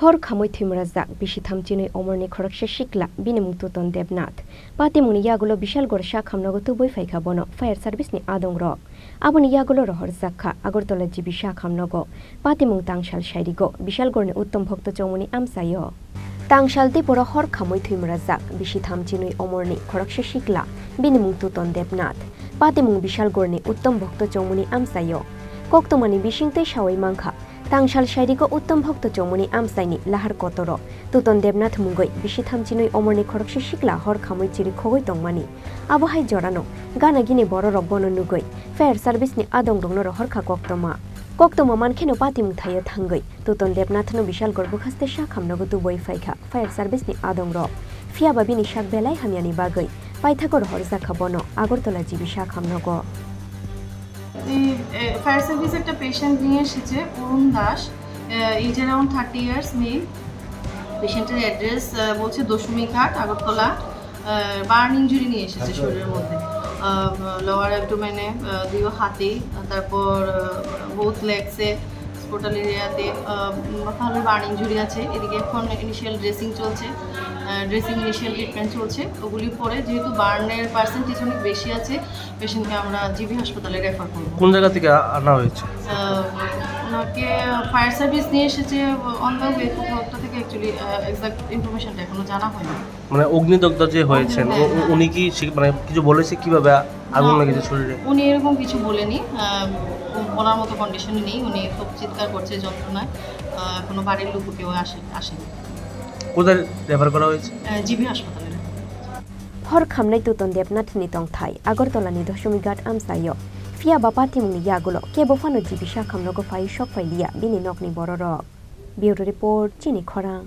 হর খামৈ থৈমরাজাক বিশি থামচিনৈ অমরনি খরকসে শিকলা বিনিমুং তুতন দেবনাথ পাতিমুনি ইয়াগুলো বিশালগড় শাখামনগর তুবৈ ফাইখা বন ফায়ার সার্ভিসনি আদং রক আবনি ইয়াগুলো রহর জাখা আগরতলা জিবি শাখামনগ পাতিমুং তাংশাল সাইরিগ বিশালগড়নি উত্তম ভক্ত চৌমনি আমসায় তাংশাল দিপর হর খামৈ থৈমরাজাক বিশি থামচিনৈ অমরনি খরকসে শিকলা বিনিমুং তুতন দেবনাথ পাতিমুং বিশালগড়নি উত্তম ভক্ত চৌমনি আমসায় কক্তমানি বিশিংতৈ সাওয়াই মাংখা তাংশাল সাইরিগ উত্তম ভক্ত চৌমনি আমসাইনি লাহার কতর তুতন দেবনাথ মুঙ্গই বিশি থামচিনৈ অমরনি খরকসে শিকলা হর খামৈ চিরি খগৈ তংমানি আবহাই জড়ানো গানা গিনে বড় রক বননুগৈ ফায়ার সার্ভিসনি আদং রংনর হরখা কক্তমা মানখেনো পাতিমুং থাইয় থাঙ্গৈ তুতন দেবনাথনো বিশালগড় বুখাস্তে শাখামনগো তুবৈ ফাইখা ফায়ার সার্ভিসনি আদং রক ফিয়াবা বিনি শাক বেলাই হামিয়ানি বাগৈ পাইথাগর হর জাখা বন আগরতলা জিবি শাখামনগ ফায়ার সার্ভিস একটা পেশেন্ট নিয়ে এসেছে Arun Das, age around 30 years, male. পেশেন্টের অ্যাড্রেস বলছে দশমিঘাট আগরতলা। বার্ন ইঞ্জুরি নিয়ে এসেছে শরীরের মধ্যে, লোয়ার অ্যাবডোমেনে, দুই হাতে, তারপর বোথ লেগসে, স্পোটাল এরিয়াতে ভালো বার্ন ইঞ্জুরি আছে। এদিকে এখন ইনিশিয়াল ড্রেসিং চলছে, ইনিশিয়াল ট্রিটমেন্ট চলছে। ওগুলি পরে যেহেতু বার্নের পার্সেন্টেজ অনেক বেশি আছে, পেশেন্টকে আমরা জিবি হাসপাতালে রেফার করব। কোন জায়গা থেকে আনা হয়েছে? ওনাকে ফায়ার সার্ভিস নিয়ে এসেছে অন দ্য ওয়ে কোথাও থেকে। অ্যাকচুয়ালি এক্সাক্ট ইনফরমেশনটা এখনো জানা হয়নি। মানে অগ্নিদগ্ধ যে হয়েছেন উনি কি মানে কিছু বলেছে কিভাবে আগুন লেগেছে শরীরে? উনি এরকম কিছু বলেনি, বলার মতো কন্ডিশনে নেই। উনি খুব চিৎকার করছে যন্ত্রণায়, এখনো বাড়ির লোক কেউ আসেনি। কোথায় রেফার করা হয়েছে? জিবি হাসপাতালে। হর খামনাই তুতন দেবনাথ নিতং থাই আগরতলানি দশমিঘাট আমসায় ফিয়া বা পাতিমুংনি ইয়াগুলো কেবফানো জিবি শাখামনগো ফাই শক ফাইলিয়া বিনি নকনি বড় রক। ব্যুরো রিপোর্ট চিনি খরাং।